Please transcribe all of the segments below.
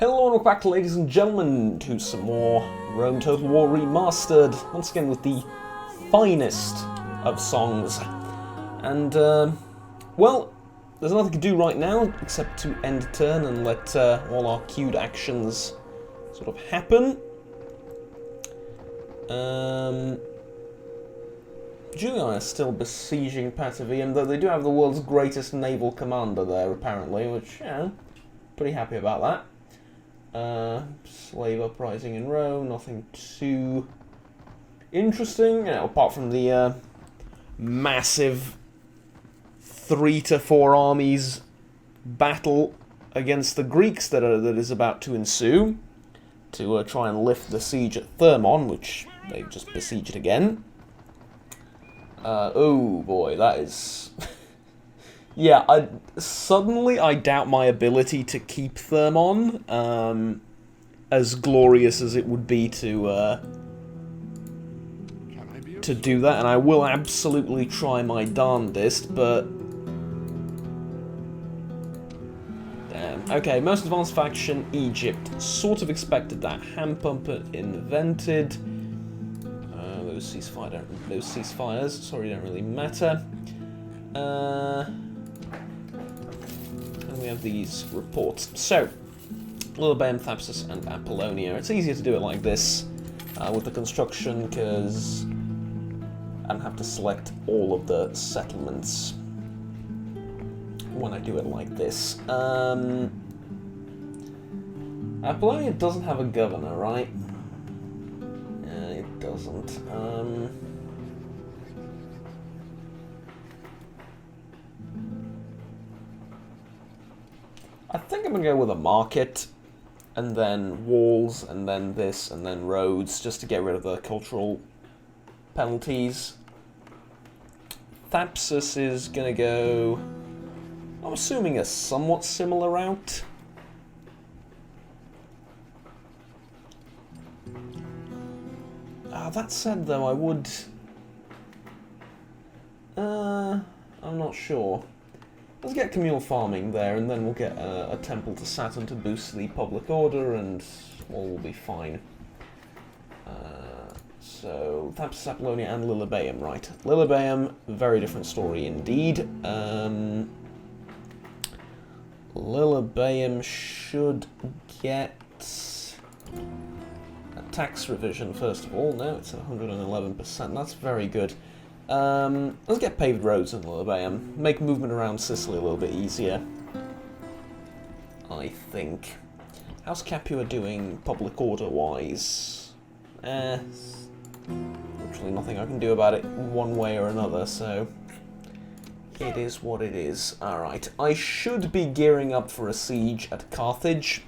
Hello and welcome back, ladies and gentlemen, to some more Rome Total War Remastered, once again with the finest of songs. And, well, there's nothing to do right now except to end turn and let all our queued actions sort of happen. Julian is still besieging Patavium, though they do have the world's greatest naval commander there, apparently, which, yeah, pretty happy about that. Slave uprising in Rome, nothing too interesting, you know, apart from the massive 3 to 4 armies battle against the Greeks that is about to ensue to try and lift the siege at Thermon, which they've just besieged again. Oh boy, that is... Yeah, suddenly I doubt my ability to keep Thermon, as glorious as it would be to do that, and I will absolutely try my darndest, but... Damn. Okay, most advanced faction, Egypt. Sort of expected that. Hand pumper invented. Those ceasefires, sorry, don't really matter. And we have these reports. So, Lilybaeum, Thapsus, and Apollonia. It's easier to do it like this with the construction because I don't have to select all of the settlements when I do it like this. Apollonia doesn't have a governor, right? Yeah, it doesn't. I think I'm going to go with a market, and then walls, and then this, and then roads, just to get rid of the cultural penalties. Thapsus is going to go, I'm assuming, a somewhat similar route. That said, though, I would... I'm not sure. Let's get Communal Farming there, and then we'll get a temple to Saturn to boost the public order, and all will be fine. So, Thapsus, Apollonia, and Lilybaeum, right. Lilybaeum, very different story indeed. Lilybaeum should get a tax revision, first of all. No, it's 111%. That's very good. Let's get paved roads in Lilybaeum. Make movement around Sicily a little bit easier, I think. How's Capua doing public order-wise? Literally nothing I can do about it one way or another, so it is what it is. Alright, I should be gearing up for a siege at Carthage.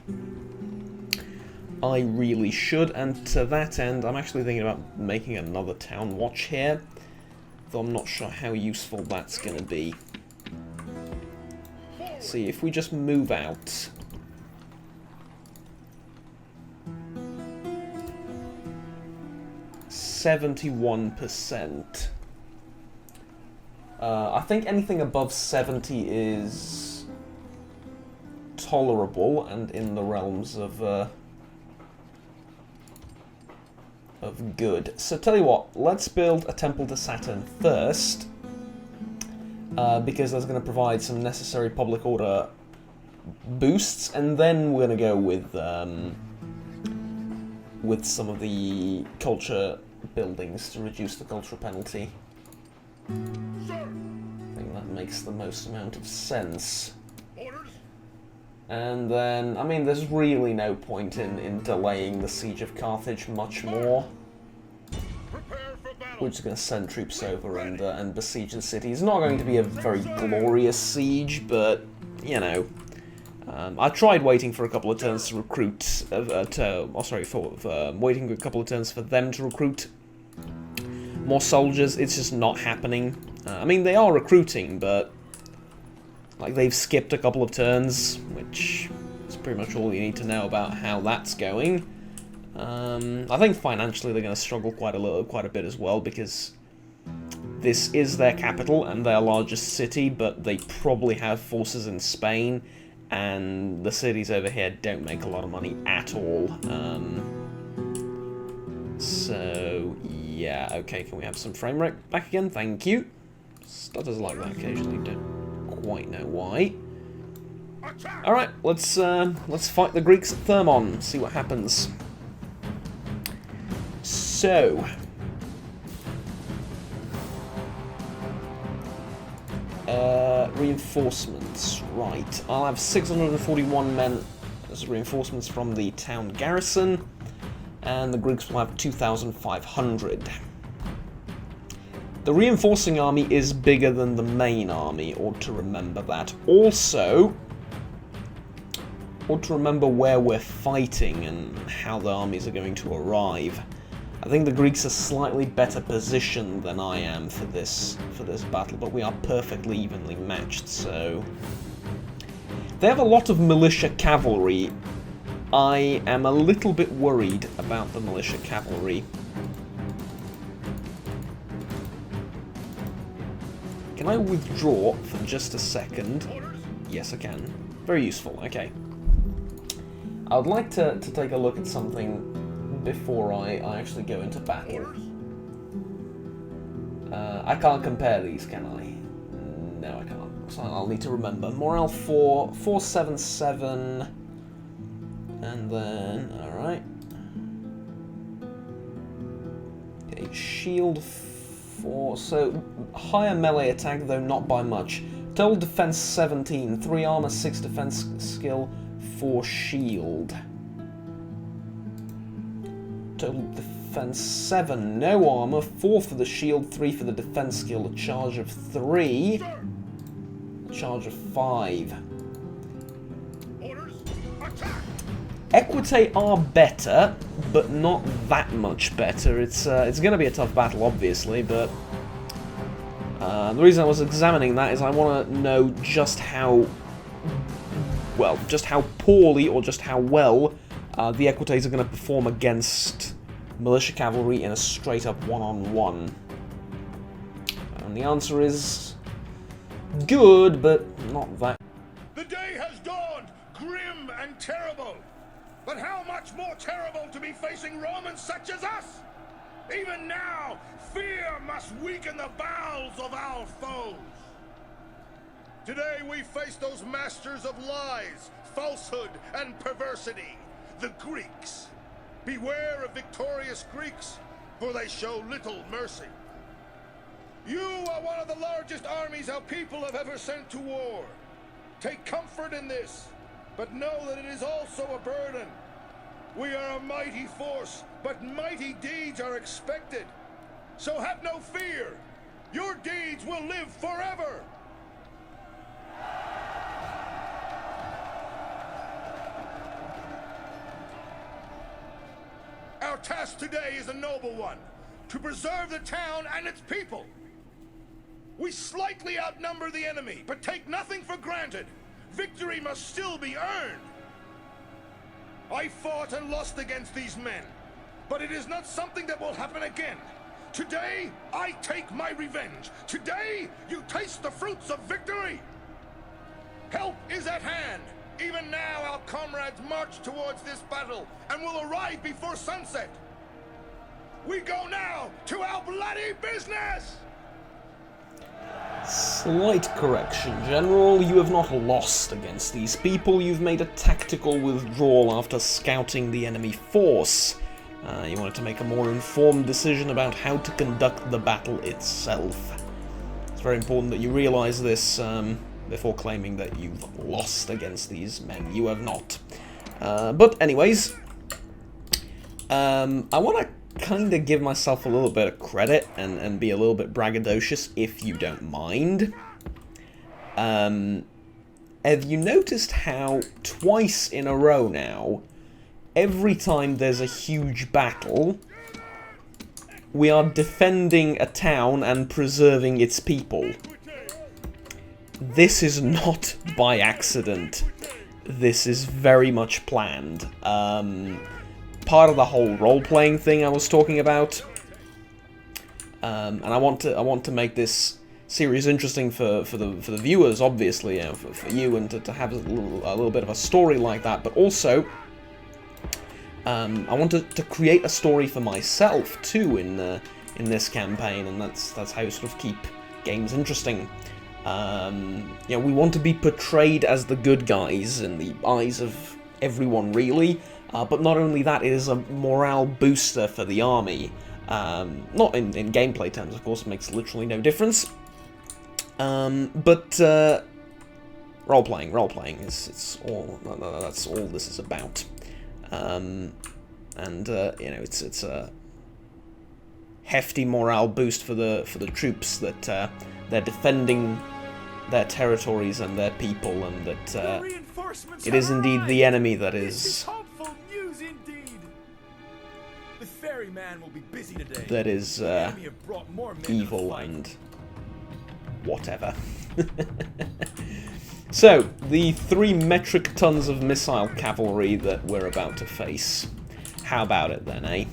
I really should, and to that end, I'm actually thinking about making another town watch here. Though I'm not sure how useful that's going to be. See, if we just move out... %71%. I think anything above 70 is tolerable and in the realms of good. So tell you what, let's build a temple to Saturn first, because that's going to provide some necessary public order boosts, and then we're going to go with some of the culture buildings to reduce the cultural penalty. I think that makes the most amount of sense. And then, I mean, there's really no point in delaying the siege of Carthage much more. We're just going to send troops over and besiege the city. It's not going to be a very glorious siege, but, you know. I tried waiting for a couple of turns to recruit, waiting a couple of turns for them to recruit more soldiers. It's just not happening. I mean, they are recruiting, but... like, they've skipped a couple of turns, which is pretty much all you need to know about how that's going. I think financially they're going to struggle quite a bit as well, because this is their capital and their largest city, but they probably have forces in Spain, and the cities over here don't make a lot of money at all. So, yeah, okay, can we have some frame rate back again? Thank you. Stutters like that occasionally, don't quite know why. Alright, let's fight the Greeks at Thermon, see what happens. So... reinforcements, right. I'll have 641 men as reinforcements from the town garrison, and the Greeks will have 2,500. The reinforcing army is bigger than the main army, ought to remember that. Also, ought to remember where we're fighting and how the armies are going to arrive. I think the Greeks are slightly better positioned than I am for this battle, but we are perfectly evenly matched, so... They have a lot of militia cavalry. I am a little bit worried about the militia cavalry. Can I withdraw for just a second? Yes, I can. Very useful, okay. I would like to take a look at something before I actually go into battle. I can't compare these, can I? No, I can't. So I'll need to remember. Morale 4, 477, and then, alright. Okay, shield 4, so higher melee attack, though not by much. Total defense 17, 3 armor, 6 defense skill, 4 shield. Total defense 7, no armor, 4 for the shield, 3 for the defense skill, a charge of 3, a charge of 5. Equite are better, but not that much better. It's going to be a tough battle, obviously, but the reason I was examining that is I want to know just how, well, just how poorly or just how well the Equites are going to perform against militia cavalry in a straight-up one-on-one. And the answer is good, but not that. The day has dawned, grim and terrible. But how much more terrible to be facing Romans such as us? Even now, fear must weaken the bowels of our foes. Today we face those masters of lies, falsehood, and perversity, the Greeks. Beware of victorious Greeks, for they show little mercy. You are one of the largest armies our people have ever sent to war. Take comfort in this, but know that it is also a burden. We are a mighty force, but mighty deeds are expected. So have no fear. Your deeds will live forever. Our task today is a noble one, to preserve the town and its people. We slightly outnumber the enemy, but take nothing for granted. Victory must still be earned. I fought and lost against these men, but it is not something that will happen again. Today, I take my revenge. Today, you taste the fruits of victory. Help is at hand. Even now, our comrades march towards this battle and will arrive before sunset. We go now to our bloody business! Slight correction, General. You have not lost against these people. You've made a tactical withdrawal after scouting the enemy force. You wanted to make a more informed decision about how to conduct the battle itself. It's very important that you realize this before claiming that you've lost against these men. You have not. But anyways, I want to kind of give myself a little bit of credit and be a little bit braggadocious, if you don't mind. Have you noticed how twice in a row now, every time there's a huge battle, we are defending a town and preserving its people? This is not by accident. This is very much planned. Part of the whole role-playing thing I was talking about, and I want to make this series interesting for the viewers, obviously, you know, for you, and to have a little bit of a story like that, but also I wanted to create a story for myself too in this campaign, and that's how you sort of keep games interesting. You know, we want to be portrayed as the good guys in the eyes of everyone, really. But not only that, it is a morale booster for the army. Not in gameplay terms, of course, it makes literally no difference. But role-playing is all. That's all this is about. You know, it's a hefty morale boost for the troops that they're defending their territories and their people, and that it is indeed the enemy that is evil and whatever. So, the 3 metric tons of missile cavalry that we're about to face. How about it then, eh?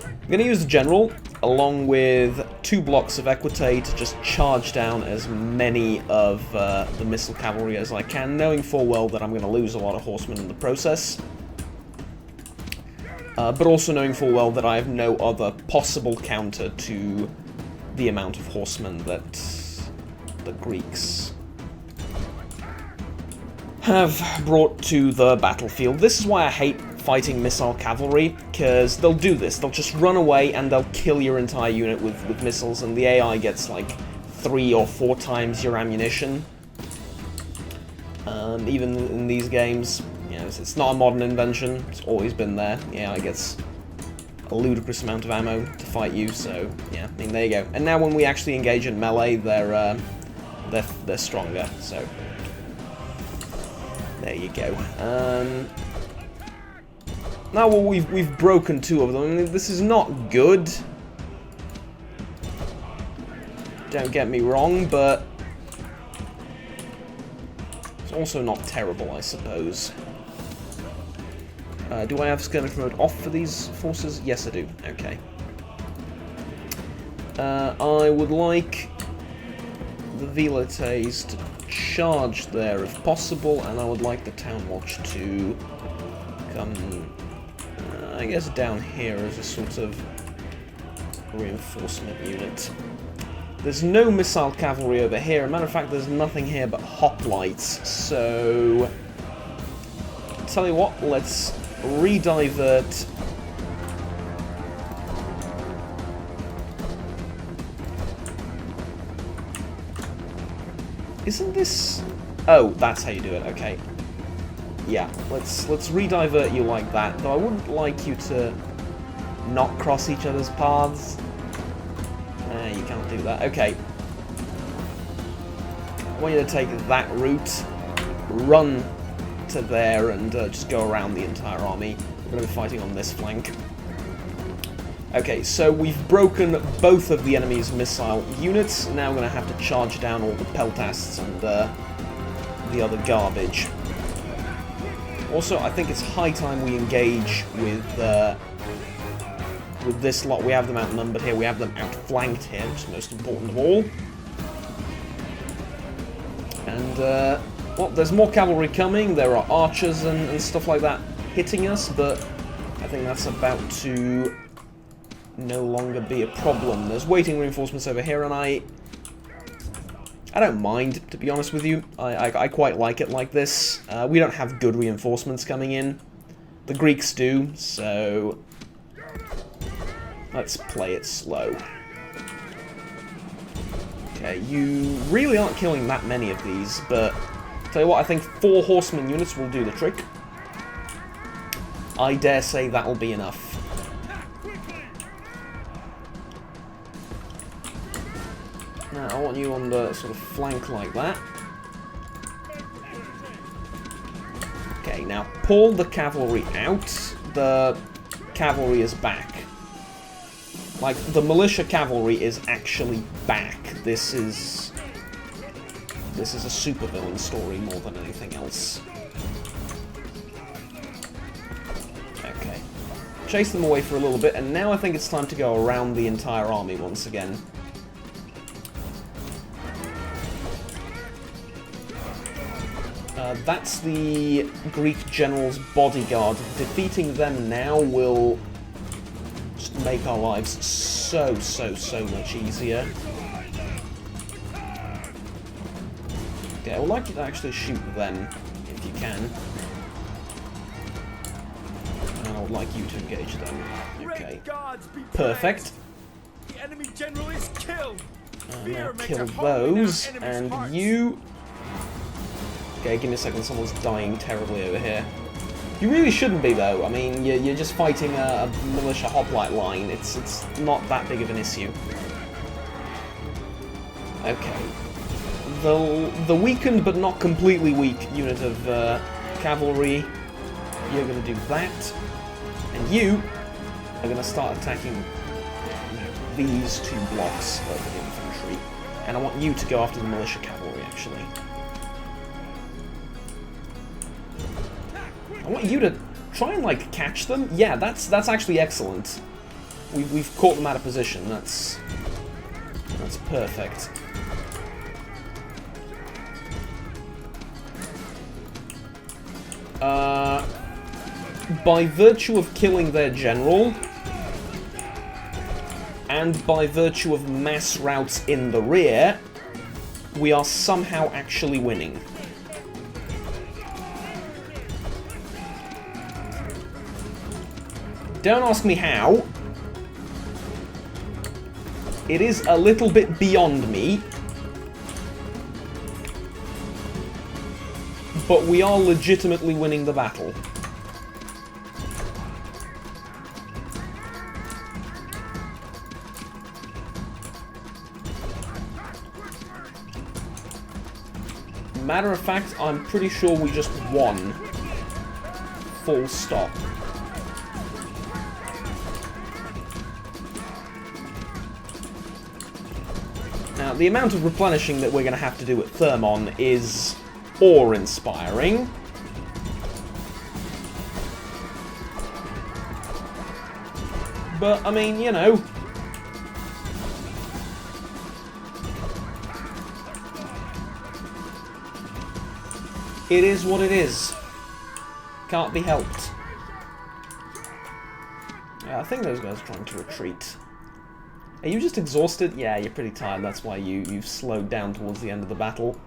I'm going to use the general, along with 2 blocks of equite to just charge down as many of the missile cavalry as I can, knowing full well that I'm going to lose a lot of horsemen in the process. But also knowing full well that I have no other possible counter to the amount of horsemen that the Greeks have brought to the battlefield. This is why I hate fighting missile cavalry, because they'll do this. They'll just run away and they'll kill your entire unit with missiles, and the AI gets like 3 or 4 times your ammunition. Even in these games, you know, it's not a modern invention. It's always been there. The AI gets a ludicrous amount of ammo to fight you. So yeah, I mean, there you go. And now when we actually engage in melee, they're stronger. So there you go. Now, well, we've broken 2 of them. I mean, this is not good. Don't get me wrong, but it's also not terrible, I suppose. Do I have skirmish mode off for these forces? Yes, I do. Okay. I would like the Velites to charge there if possible, and I would like the Town Watch to come, I guess, down here as a sort of reinforcement unit. There's no missile cavalry over here. As a matter of fact, there's nothing here but hoplites. So, tell you what, let's redivert. Isn't this? Oh, that's how you do it. Okay. Yeah, let's redivert you like that. Though I wouldn't like you to not cross each other's paths. You can't do that. Okay. I want you to take that route, run to there, and just go around the entire army. We're going to be fighting on this flank. Okay, so we've broken both of the enemy's missile units. Now we're going to have to charge down all the peltasts and the other garbage. Also, I think it's high time we engage with this lot. We have them outnumbered here. We have them outflanked here, which is most important of all. And, well, there's more cavalry coming. There are archers and stuff like that hitting us, but I think that's about to no longer be a problem. There's waiting reinforcements over here, and I don't mind, to be honest with you. I quite like it like this. We don't have good reinforcements coming in. The Greeks do, so let's play it slow. Okay, you really aren't killing that many of these, but tell you what, I think 4 horseman units will do the trick. I dare say that'll be enough. Now, I want you on the sort of flank like that. Okay, now pull the cavalry out. The cavalry is back. Like, the militia cavalry is actually back. This is a supervillain story more than anything else. Okay. Chase them away for a little bit, and now I think it's time to go around the entire army once again. That's the Greek general's bodyguard. Defeating them now will just make our lives so much easier. Okay, I would like you to actually shoot them, if you can. And I would like you to engage them. Okay. Perfect. The enemy general is killed. Now kill those, and you... Okay, give me a second, someone's dying terribly over here. You really shouldn't be, though. I mean, you're just fighting a militia hoplite line. It's not that big of an issue. Okay. The weakened but not completely weak unit of cavalry, you're going to do that. And you are going to start attacking these two blocks of infantry. And I want you to go after the militia cavalry, actually. I want you to try and, like, catch them. Yeah, that's actually excellent. We've caught them out of position. That's perfect. By virtue of killing their general, and by virtue of mass routes in the rear, we are somehow actually winning. Don't ask me how. It is a little bit beyond me. But we are legitimately winning the battle. Matter of fact, I'm pretty sure we just won. Full stop. Now, the amount of replenishing that we're going to have to do at Thermon is awe-inspiring. But, I mean, you know... it is what it is. Can't be helped. Yeah, I think those guys are trying to retreat. Are you just exhausted? Yeah, you're pretty tired. That's why you've slowed down towards the end of the battle.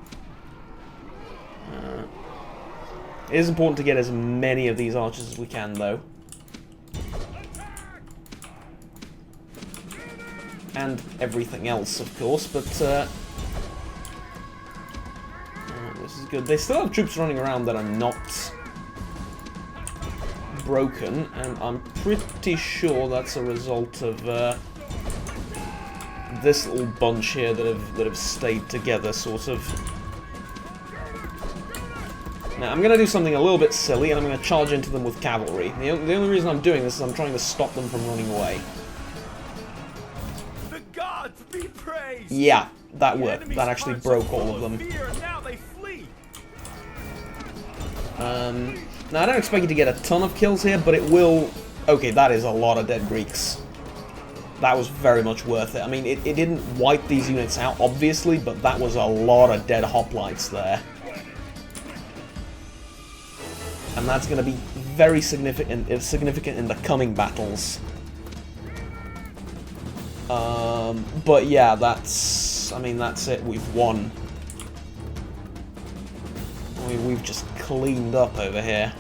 It is important to get as many of these archers as we can, though. And everything else, of course, but this is good. They still have troops running around that are not broken, and I'm pretty sure that's a result of this little bunch here that have stayed together, sort of. Now, I'm going to do something a little bit silly, and I'm going to charge into them with cavalry. The only reason I'm doing this is I'm trying to stop them from running away. The gods be praised. Yeah, that worked. That actually broke all of them. Now they flee. Now, I don't expect you to get a ton of kills here, but it will... Okay, that is a lot of dead Greeks. That was very much worth it. I mean, it didn't wipe these units out, obviously, but that was a lot of dead hoplites there. And that's going to be very significant in the coming battles. But yeah, that's... I mean, that's it. We've won. We've just cleaned up over here.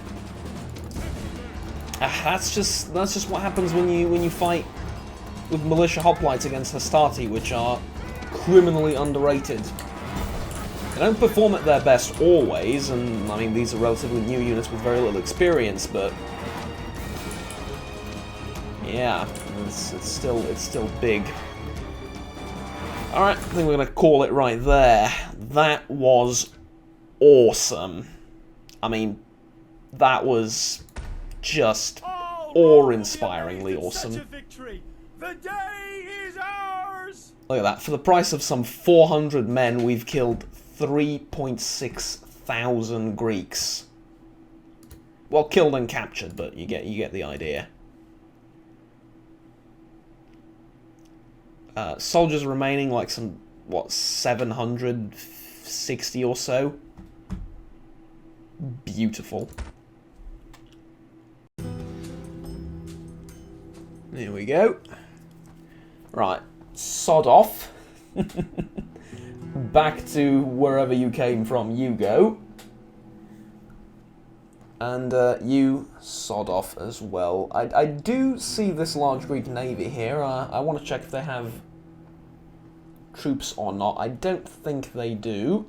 That's just what happens when you fight with militia hoplites against Hastati, which are criminally underrated. They don't perform at their best always, and I mean these are relatively new units with very little experience, but yeah, it's still big. All right, I think we're gonna call it right there. That was awesome. I mean, that was just awe-inspiringly awesome. The day is ours. Look at that. For the price of some 400 men, we've killed 3.6 thousand Greeks. Well, killed and captured, but you get the idea. Soldiers remaining, like some, what, 760 or so? Beautiful. There we go. Right, sod off. Back to wherever you came from, you go. And you sod off as well. I do see this large Greek navy here. I want to check if they have troops or not. I don't think they do.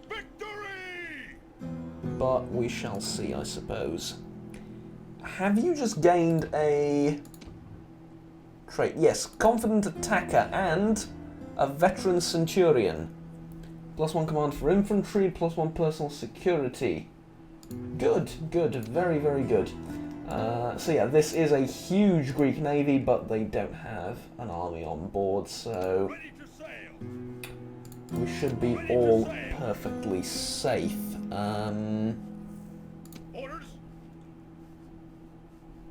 Victory! But we shall see, I suppose. Have you just gained a trait? Yes, confident attacker and a veteran centurion. +1 command for infantry, +1 personal security. Good, good, very, very good. So yeah, this is a huge Greek navy, but they don't have an army on board, so Ready to sail! we should be all perfectly safe. Orders?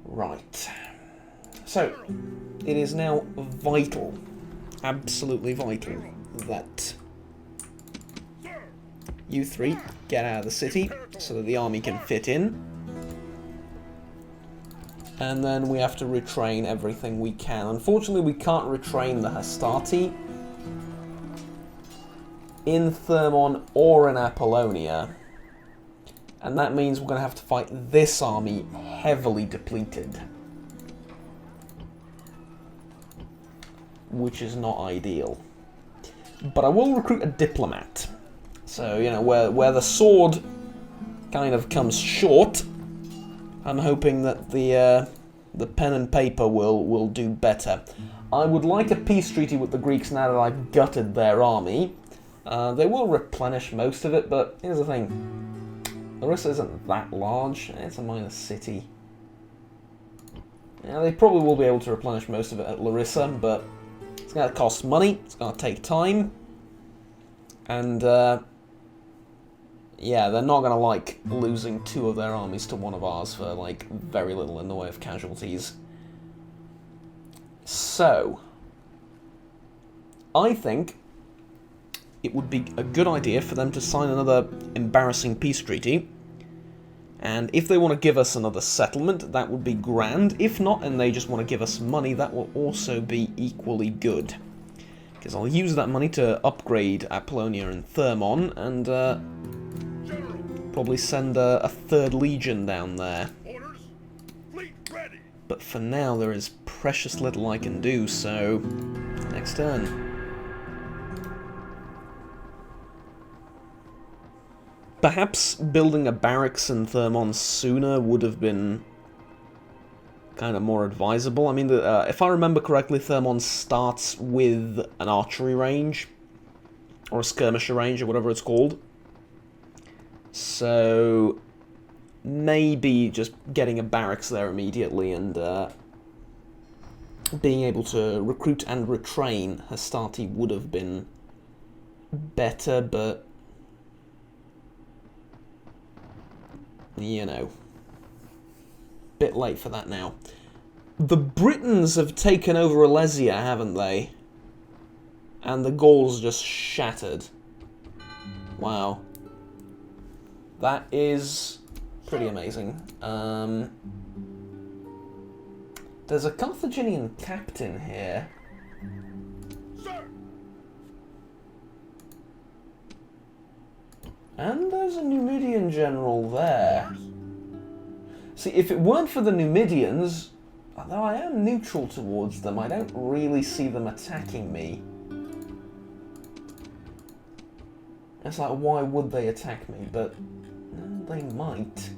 Right. So, it is now vital, absolutely vital, that Sir! you three get out of the city so that the army can fit in. And then we have to retrain everything we can. Unfortunately, we can't retrain the Hastati in Thermon or in Apollonia. And that means we're going to have to fight this army heavily depleted. Which is not ideal. But I will recruit a diplomat. So, you know, where the sword kind of comes short, I'm hoping that the pen and paper will do better. I would like a peace treaty with the Greeks now that I've gutted their army. They will replenish most of it, but here's the thing. Larissa isn't that large. It's a minor city. Yeah, they probably will be able to replenish most of it at Larissa, but it's going to cost money. It's going to take time. And, yeah, they're not going to like losing 2 of their armies to one of ours for, like, very little in the way of casualties. So, I think it would be a good idea for them to sign another embarrassing peace treaty. And if they want to give us another settlement, that would be grand. If not, and they just want to give us money, that will also be equally good. Because I'll use that money to upgrade Apollonia and Thermon, and probably send a 3rd Legion down there. Orders? Fleet ready! But for now, there is precious little I can do, so next turn. Perhaps building a barracks in Thermon sooner would have been kind of more advisable. I mean, if I remember correctly, Thermon starts with an archery range, or a skirmisher range, or whatever it's called. So, maybe just getting a barracks there immediately and being able to recruit and retrain Hastati would have been better, but you know, bit late for that now. The Britons have taken over Alesia, haven't they? And the Gauls just shattered. Wow. That is pretty amazing. There's a Carthaginian captain here. Sir! And there's a Numidian general there. See, if it weren't for the Numidians, although I am neutral towards them, I don't really see them attacking me. It's like, why would they attack me? But they might.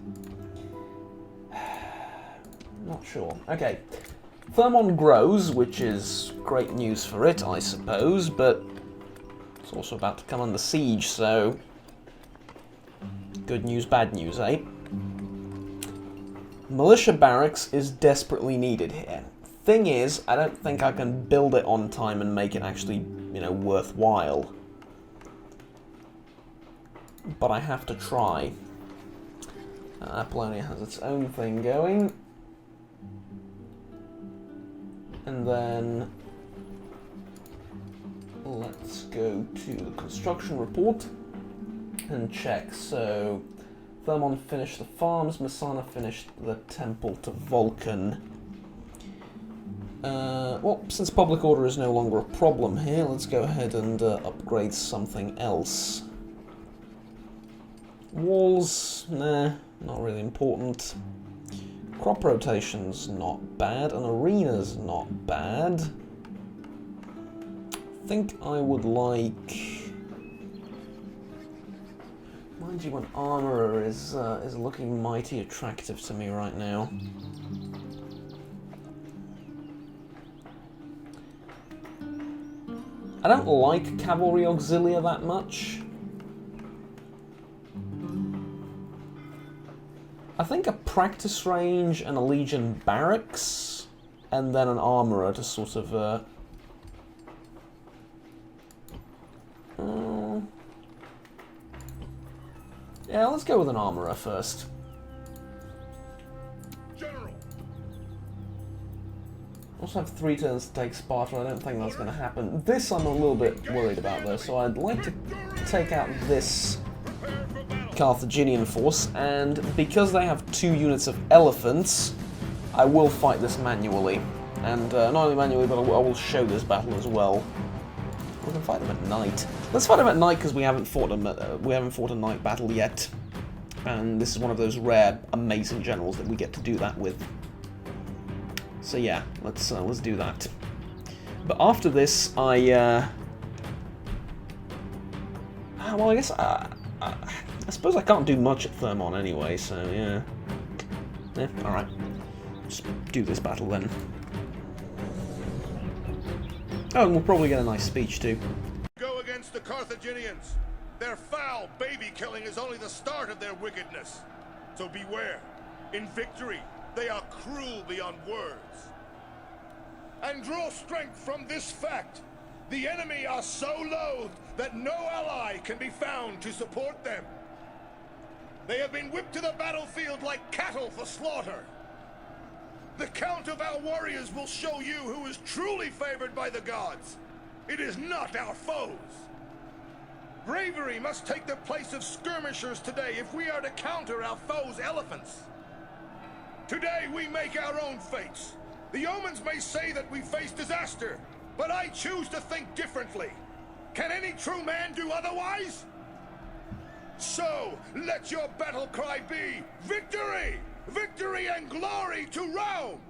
Not sure. Okay. Thermon grows, which is great news for it, I suppose, but it's also about to come under siege, so good news, bad news, eh? Militia barracks is desperately needed here. Thing is, I don't think I can build it on time and make it actually, you know, worthwhile. But I have to try. Apollonia has its own thing going. And then let's go to the construction report. and check. So, Thermon finished the farms, Masana finished the temple to Vulcan. Well, since public order is no longer a problem here, let's go ahead and upgrade something else. Walls, nah, not really important. Crop rotation's not bad, and arena's not bad. I think I would like... Mind you, an armourer is looking mighty attractive to me right now. I don't like Cavalry Auxilia that much. I think a practice range and a Legion barracks, and then an armourer to sort of... yeah, let's go with an armourer first. General. Also have 3 turns to take Sparta. I don't think that's going to happen. This I'm a little bit worried about though, so I'd like to take out this Carthaginian force, and because they have 2 units of elephants, I will fight this manually. And not only manually, but I will show this battle as well. We can fight them at night. Let's fight them at night because we haven't fought a night battle yet, and this is one of those rare, amazing generals that we get to do that with. So yeah, let's do that. But after this, well, I guess I suppose I can't do much at Thermon anyway. So yeah, all right. Just do this battle then. Oh, and we'll probably get a nice speech too. Go against the Carthaginians. Their foul baby killing is only the start of their wickedness. So beware. In victory, they are cruel beyond words. And draw strength from this fact. The enemy are so loathed that no ally can be found to support them. They have been whipped to the battlefield like cattle for slaughter. The count of our warriors will show you who is truly favored by the gods. It is not our foes. Bravery must take the place of skirmishers today if we are to counter our foes' elephants. Today we make our own fates. The omens may say that we face disaster, but I choose to think differently. Can any true man do otherwise? So, let your battle cry be victory! Victory and glory to Rome!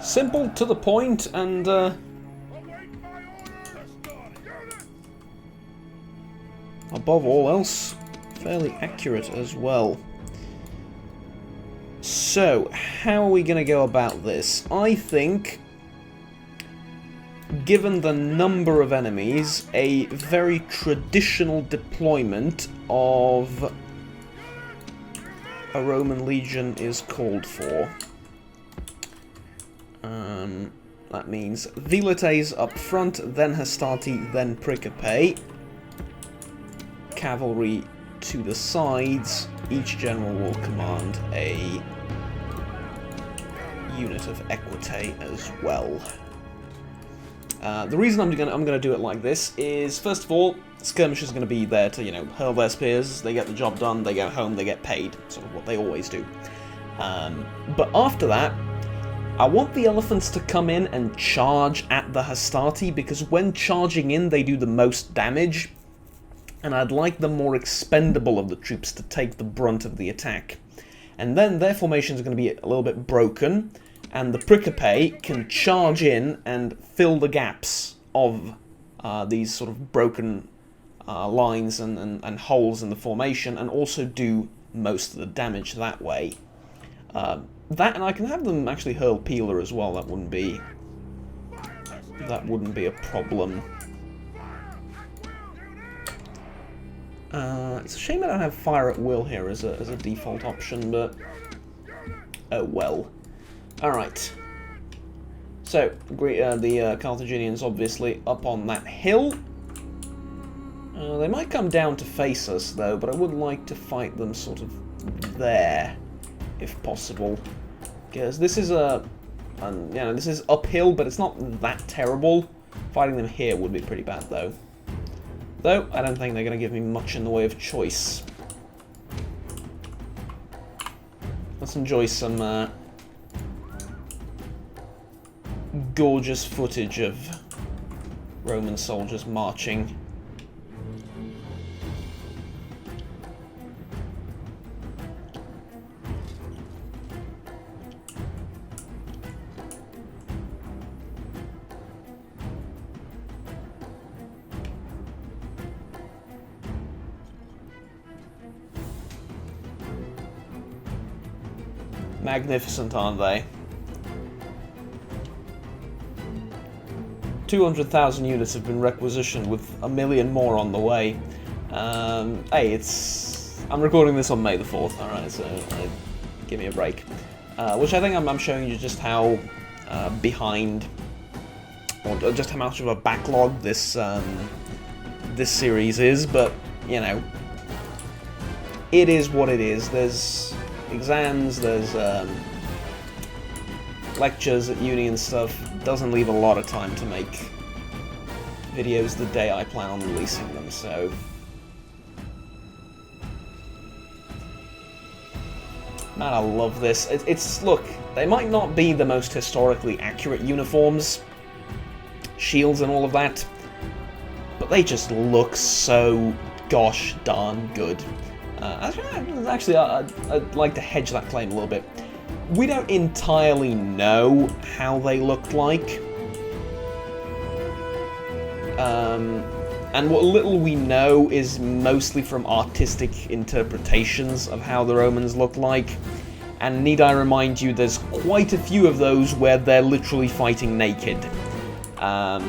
Simple, to the point, and above all else, fairly accurate as well. So, how are we going to go about this? I think, given the number of enemies, a very traditional deployment of a Roman legion is called for. That means Velites up front, then Hastati, then Pricape. Cavalry to the sides. Each general will command a unit of Equite as well. The reason I'm gonna do it like this is, first of all, skirmishers are gonna be there to, hurl their spears. They get the job done. They go home. They get paid. Sort of what they always do. But after that, I want the elephants to come in and charge at the Hastati, because when charging in, they do the most damage, and I'd like the more expendable of the troops to take the brunt of the attack. And then their formations are going to be a little bit broken, and the Pricape can charge in and fill the gaps of these sort of broken lines and holes in the formation, and also do most of the damage that way. That, and I can have them actually hurl Peeler as well. That wouldn't be a problem. It's a shame I don't have Fire at Will here as a default option, but oh well. All right. So the Carthaginians obviously up on that hill. They might come down to face us though, but I would like to fight them sort of there, if possible, because this is this is uphill, but it's not that terrible. Fighting them here would be pretty bad, though. Though, I don't think they're going to give me much in the way of choice. Let's enjoy some gorgeous footage of Roman soldiers marching. Magnificent, aren't they? 200,000 units have been requisitioned, with 1 million more on the way. Hey, I'm recording this on May the 4th, alright, so give me a break. Which I think I'm showing you just how behind, or just how much of a backlog this this series is, but, you know, it is what it is. There's exams, there's lectures at uni and stuff. Doesn't leave a lot of time to make videos the day I plan on releasing them, so... Man, I love this. Look, they might not be the most historically accurate uniforms, shields and all of that, but they just look so gosh darn good. Actually, I'd like to hedge that claim a little bit. We don't entirely know how they looked like. And what little we know is mostly from artistic interpretations of how the Romans looked like. And need I remind you, there's quite a few of those where they're literally fighting naked. Now,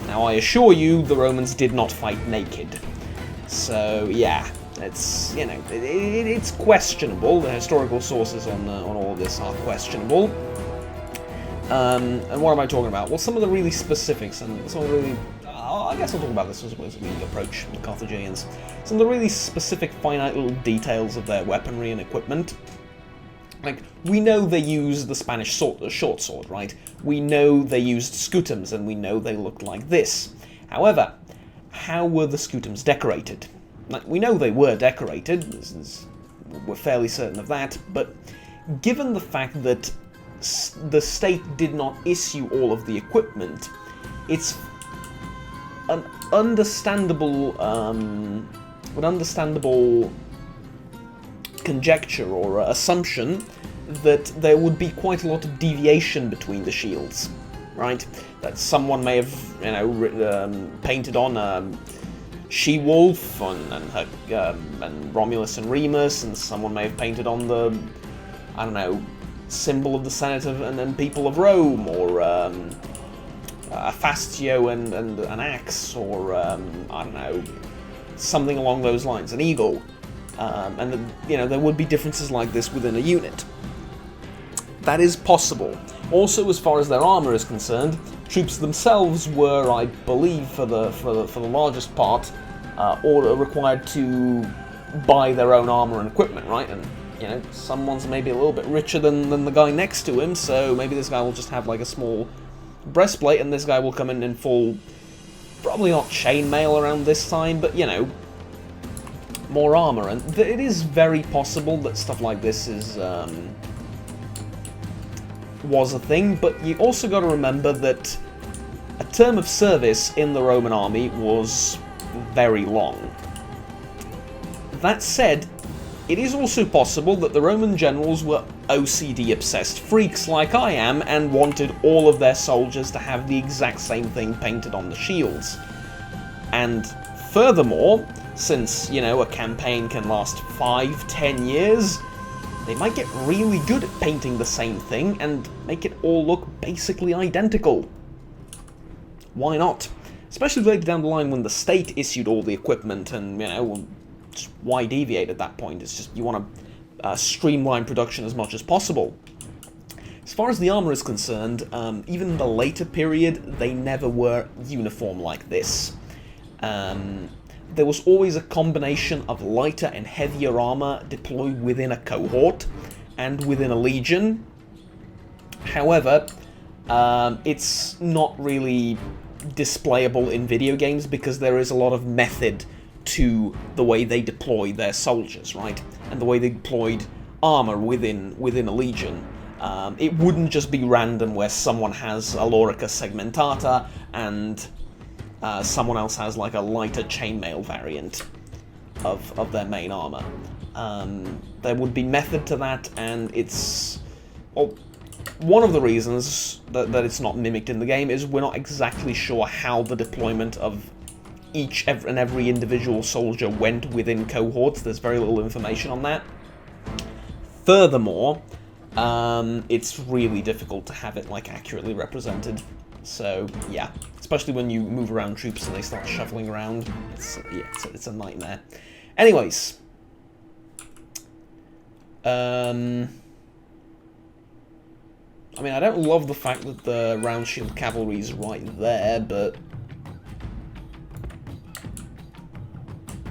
I assure you, the Romans did not fight naked. So, yeah. It's, you know, it's questionable. The historical sources on all of this are questionable. And what am I talking about? Well, some of the really specifics, and some of the really... I guess I'll talk about this as we approach the Carthaginians. Some of the really specific, finite little details of their weaponry and equipment. Like, we know they used the Spanish short sword, right? We know they used scutums, and we know they looked like this. However, how were the scutums decorated? Like, we know they were decorated, we're fairly certain of that, but given the fact that the state did not issue all of the equipment, it's an understandable conjecture or assumption that there would be quite a lot of deviation between the shields, right? That someone may have, you know, painted on She-Wolf and Romulus and Remus, and someone may have painted on the, I don't know, symbol of the Senate and people of Rome, or a Fastio and an axe, or I don't know, something along those lines, an eagle, and you know, there would be differences like this within a unit. That is possible. Also, as far as their armor is concerned, troops themselves were, I believe, for the largest part, or required to buy their own armor and equipment, right? And you know, someone's maybe a little bit richer than the guy next to him, so maybe this guy will just have like a small breastplate, and this guy will come in full, probably not chainmail around this time, but you know, more armor. And it is very possible that stuff like this is was a thing, but you also got to remember that a term of service in the Roman army was very long. That said, it is also possible that the Roman generals were OCD-obsessed freaks like I am and wanted all of their soldiers to have the exact same thing painted on the shields. And furthermore, since, you know, a campaign can last 5-10 years, they might get really good at painting the same thing and make it all look basically identical. Why not? Especially later down the line when the state issued all the equipment, and, you know, just why deviate at that point? It's just you want to streamline production as much as possible. As far as the armor is concerned, even in the later period, they never were uniform like this. There was always a combination of lighter and heavier armor deployed within a cohort and within a legion. However, It's not really displayable in video games because there is a lot of method to the way they deploy their soldiers, right? And the way they deployed armor within a legion. It wouldn't just be random where someone has a Lorica segmentata and someone else has like a lighter chainmail variant of their main armor. There would be method to that, and it's... Well, one of the reasons that it's not mimicked in the game is we're not exactly sure how the deployment of every individual soldier went within cohorts. There's very little information on that. Furthermore, it's really difficult to have it like accurately represented. So yeah, especially when you move around troops and they start shuffling around, it's a nightmare. Anyways, I mean, I don't love the fact that the round shield cavalry is right there, but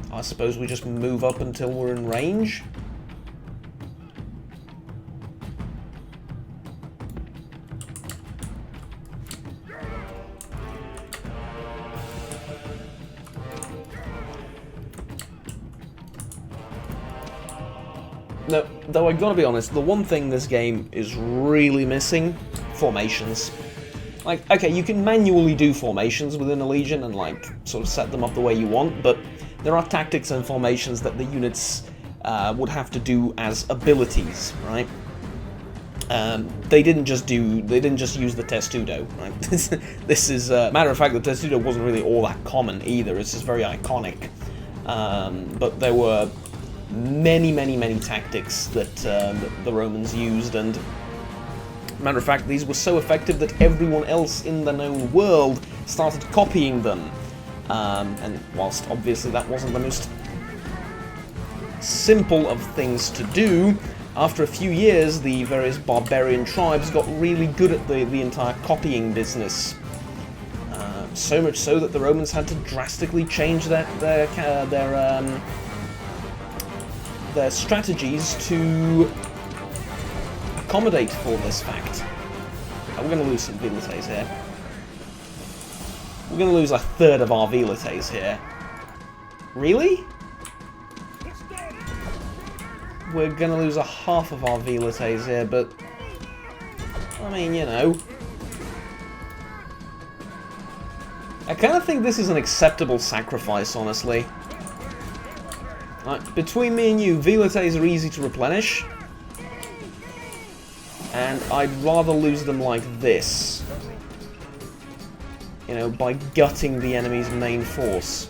I suppose we just move up until we're in range. No, though I gotta be honest, the one thing this game is really missing, formations. Like, okay, you can manually do formations within a legion and like sort of set them up the way you want, but there are tactics and formations that the units would have to do as abilities, right? They didn't just use the testudo, right? This is matter of fact, the testudo wasn't really all that common either. It's just very iconic, but there were many tactics that the Romans used, and matter of fact, these were so effective that everyone else in the known world started copying them. And whilst obviously that wasn't the most simple of things to do, after a few years the various barbarian tribes got really good at the entire copying business. So much so that the Romans had to drastically change their strategies to accommodate for this fact. We're going to lose some velites here. We're going to lose a third of our velites here. Really? We're going to lose a half of our velites here, but I mean, you know. I kind of think this is an acceptable sacrifice, honestly. Like, between me and you, velites are easy to replenish, and I'd rather lose them like this. You know, by gutting the enemy's main force.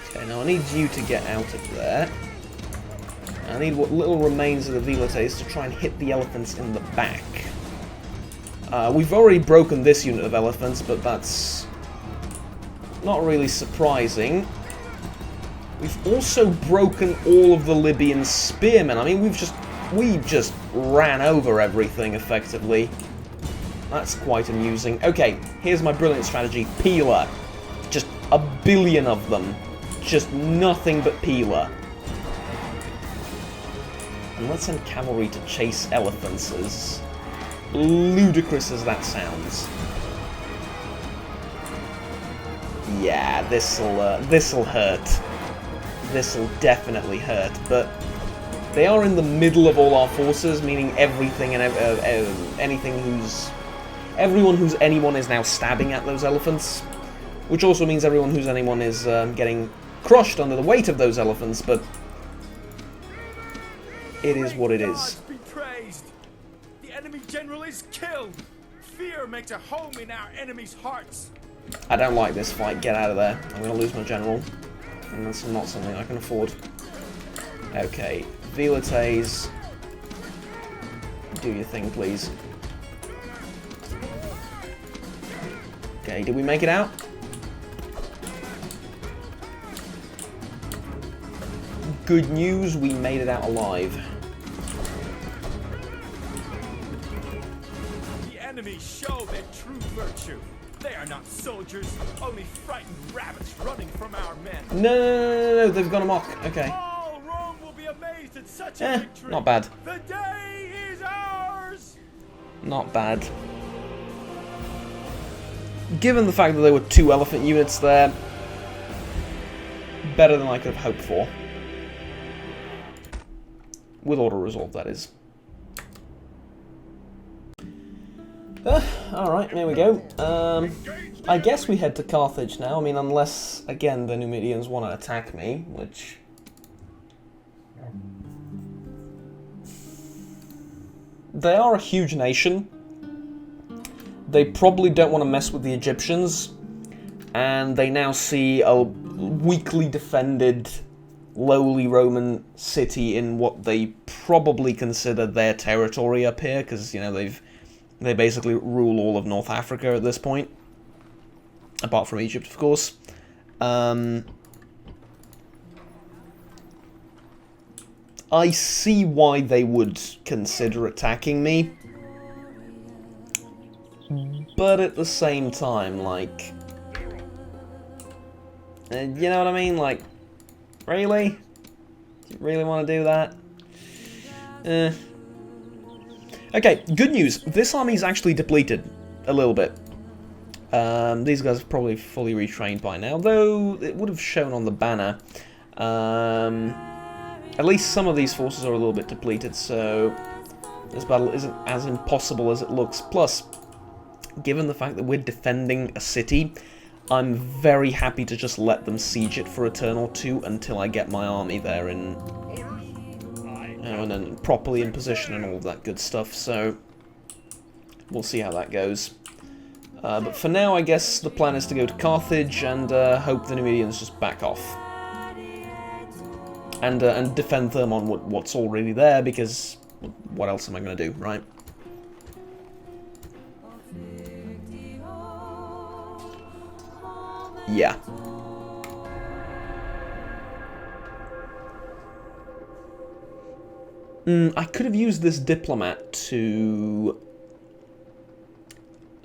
Okay, now I need you to get out of there. I need what little remains of the velites to try and hit the elephants in the back. We've already broken this unit of elephants, but that's not really surprising. We've also broken all of the Libyan spearmen. I mean, we just ran over everything effectively. That's quite amusing. Okay, here's my brilliant strategy. Peeler. Just a billion of them. Just nothing but peeler. And let's send cavalry to chase elephants, as ludicrous as that sounds. Yeah, this'll hurt. This'll definitely hurt, but they are in the middle of all our forces, meaning everything and everyone who's anyone is now stabbing at those elephants, which also means everyone who's anyone is getting crushed under the weight of those elephants, but it is what it is. Be praised. The enemy general is killed. Fear makes a home in our enemies' hearts. I don't like this fight. Get out of there. I'm going to lose my general. And that's not something I can afford. Okay. Velites. Do your thing, please. Okay, did we make it out? Good news, we made it out alive. virtue. They are not soldiers, only frightened rabbits running from our men. No, they've gone amok. Okay. All Rome will be amazed at such a victory. Not bad. The day is ours. Not bad. Given the fact that there were 2 elephant units there, better than I could have hoped for. With auto-resolve, that is. Alright, there we go. I guess we head to Carthage now. I mean, unless, again, the Numidians want to attack me, which... They are a huge nation. They probably don't want to mess with the Egyptians. And they now see a weakly defended, lowly Roman city in what they probably consider their territory up here, because, you know, they basically rule all of North Africa at this point. Apart from Egypt, of course. I see why they would consider attacking me. But at the same time, like... you know what I mean? Like, really? Do you really want to do that? Okay, good news. This army is actually depleted a little bit. These guys are probably fully retrained by now, though it would have shown on the banner. At least some of these forces are a little bit depleted, so this battle isn't as impossible as it looks. Plus, given the fact that we're defending a city, I'm very happy to just let them siege it for a turn or two until I get my army there and then properly in position and all of that good stuff, so we'll see how that goes. But for now, I guess the plan is to go to Carthage and hope the Numidians just back off. And defend Thermon what's already there, because what else am I going to do, right? Yeah. I could have used this diplomat to...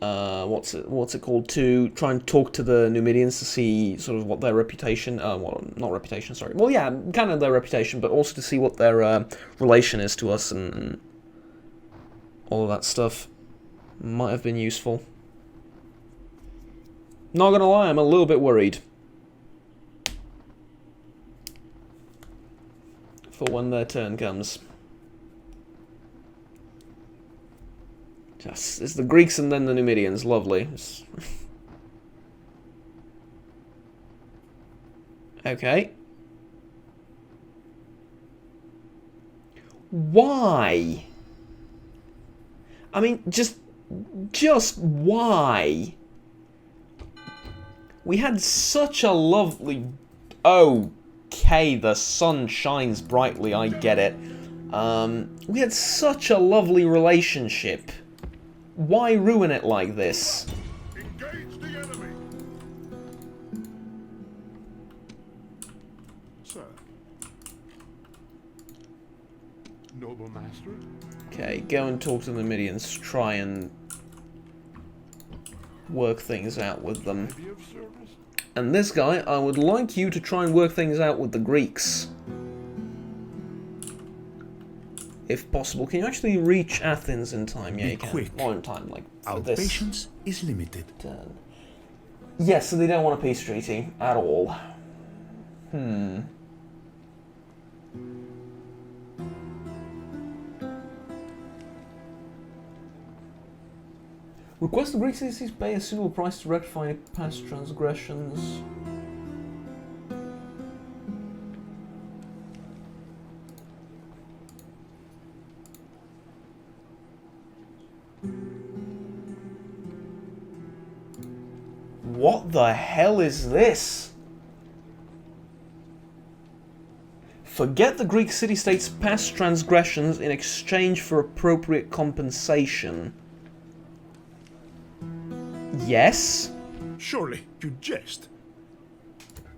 what's it called? To try and talk to the Numidians to see sort of what their reputation... well, not reputation, sorry. Well, yeah, kind of their reputation, but also to see what their relation is to us and all of that stuff. Might have been useful. Not gonna lie, I'm a little bit worried. For when their turn comes. Just, it's the Greeks and then the Numidians. Lovely. Okay. Why? I mean, just why? We had such a lovely... Okay, the sun shines brightly, I get it. We had such a lovely relationship. Why ruin it like this? Engage the enemy. Sir. Noble master. Okay, go and talk to the Numidians. Try and work things out with them. And this guy, I would like you to try and work things out with the Greeks. If possible. Can you actually reach Athens in time? Yeah, you can. Quick. Or in time, like, for Our this patience is limited. turn. Yes, so they don't want a peace treaty at all. Request the Greek cities pay a suitable price to rectify past transgressions. What the hell is this? Forget the Greek city-states' past transgressions in exchange for appropriate compensation. Yes? Surely you jest.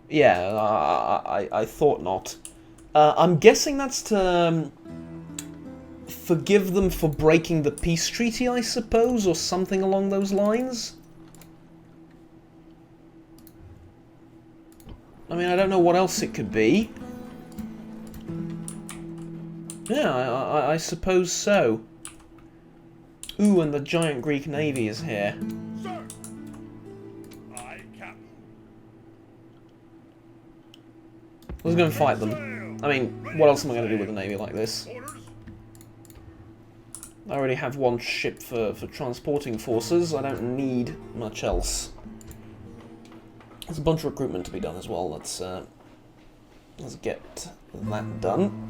Yeah, I thought not. I'm guessing that's to forgive them for breaking the peace treaty, I suppose, or something along those lines? I mean, I don't know what else it could be. Yeah, I suppose so. Ooh, and the giant Greek navy is here. Sir! Aye, Captain. Let's go and fight them. I mean, what else am I going to do with a navy like this? Orders? I already have one ship for transporting forces. I don't need much else. There's a bunch of recruitment to be done as well. Let's get that done.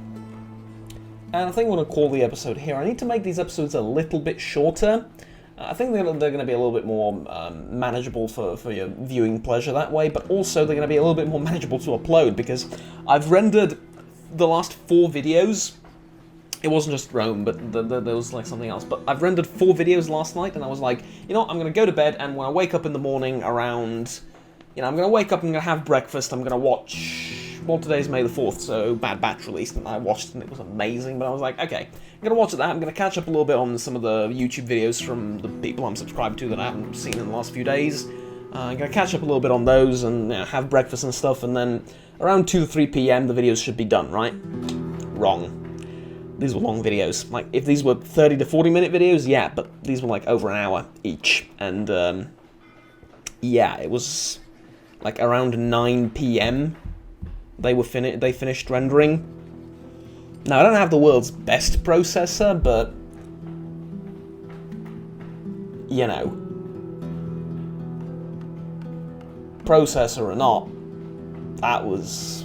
And I think I'm going to call the episode here. I need to make these episodes a little bit shorter. I think they're going to be a little bit more manageable for your viewing pleasure that way, but also they're going to be a little bit more manageable to upload, because I've rendered the last 4 videos. It wasn't just Rome, but there was like something else. But I've rendered 4 videos last night, and I was like, you know what, I'm going to go to bed, and when I wake up in the morning around... You know, I'm going to wake up, I'm going to have breakfast, I'm going to watch... Well, today's May the 4th, so Bad Batch released, and I watched it, and it was amazing, but I was like, okay, I'm going to watch that, I'm going to catch up a little bit on some of the YouTube videos from the people I'm subscribed to that I haven't seen in the last few days. I'm going to catch up a little bit on those, and you know, have breakfast and stuff, and then around 2 to 3 PM, the videos should be done, right? Wrong. These were long videos. Like, if these were 30 to 40 minute videos, yeah, but these were like over an hour each, and, yeah, it was... like around 9 PM, they finished rendering. Now, I don't have the world's best processor, but you know, processor or not, that was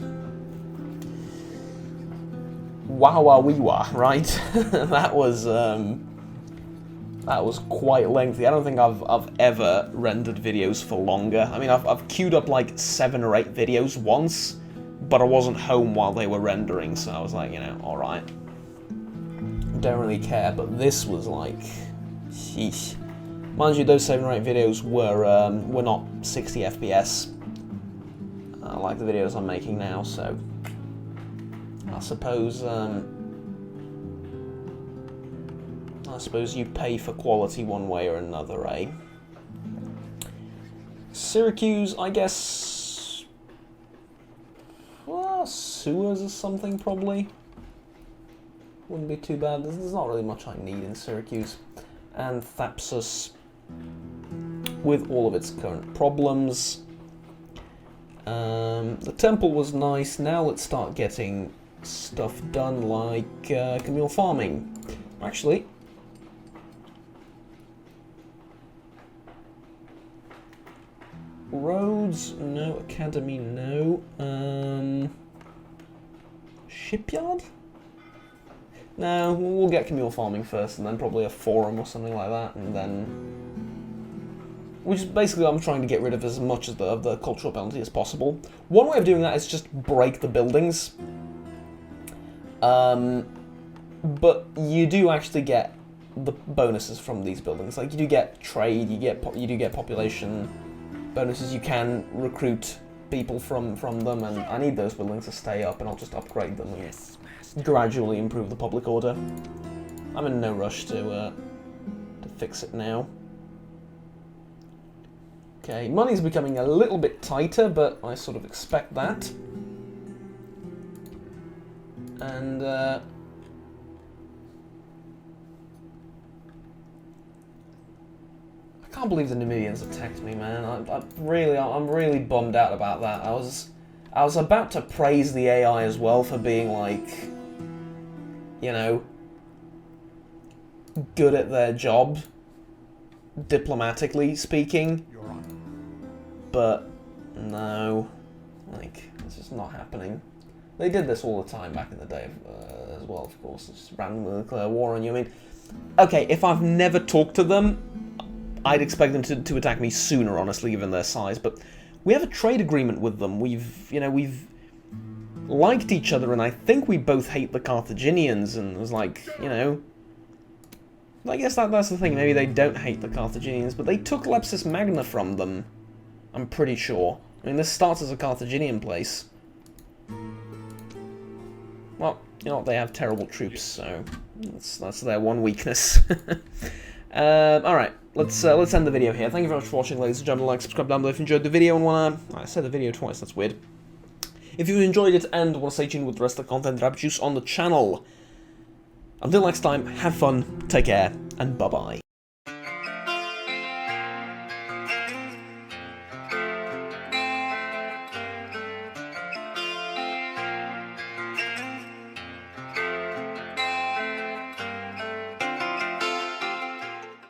wow, right? That was quite lengthy. I don't think I've ever rendered videos for longer. I mean, I've queued up like 7 or 8 videos once, but I wasn't home while they were rendering, so I was like, you know, alright. Don't really care, but this was like, sheesh. Mind you, those 7 or 8 videos were not 60 FPS, like the videos I'm making now, so I suppose you pay for quality one way or another, eh? Syracuse, I guess... well, sewers or something, probably. Wouldn't be too bad. There's not really much I need in Syracuse. And Thapsus, with all of its current problems. The temple was nice. Now let's start getting stuff done like Communal Farming. Actually... roads, no. Academy, no. Shipyard? No, we'll get Communal Farming first, and then probably a forum or something like that, and then... which is basically I'm trying to get rid of as much of the cultural penalty as possible. One way of doing that is just break the buildings. But you do actually get the bonuses from these buildings. Like, you do get trade, you do get population bonuses, you can recruit people from them, and I need those buildings to stay up, and I'll just upgrade them and gradually improve the public order. I'm in no rush to fix it now. Okay, money's becoming a little bit tighter, but I sort of expect that. And I can't believe the Numidians attacked me, man. I'm really bummed out about that. I was about to praise the AI as well for being like, you know, good at their job, diplomatically speaking. But no, like, it's just not happening. They did this all the time back in the day as well, of course. Just randomly declare war on you. I mean, okay, if I've never talked to them, I'd expect them to attack me sooner, honestly, given their size. But we have a trade agreement with them. We've liked each other, and I think we both hate the Carthaginians. And it was like, you know, I guess that's the thing. Maybe they don't hate the Carthaginians, but they took Lepsis Magna from them. I'm pretty sure. I mean, this starts as a Carthaginian place. Well, you know what? They have terrible troops, so that's their one weakness. Alright, let's end the video here. Thank you very much for watching, ladies and gentlemen. Like, subscribe down below if you enjoyed the video and wanna... I said the video twice, that's weird. if you enjoyed it and want to stay tuned with the rest of the content that I produce on the channel. Until next time, have fun, take care, and bye-bye.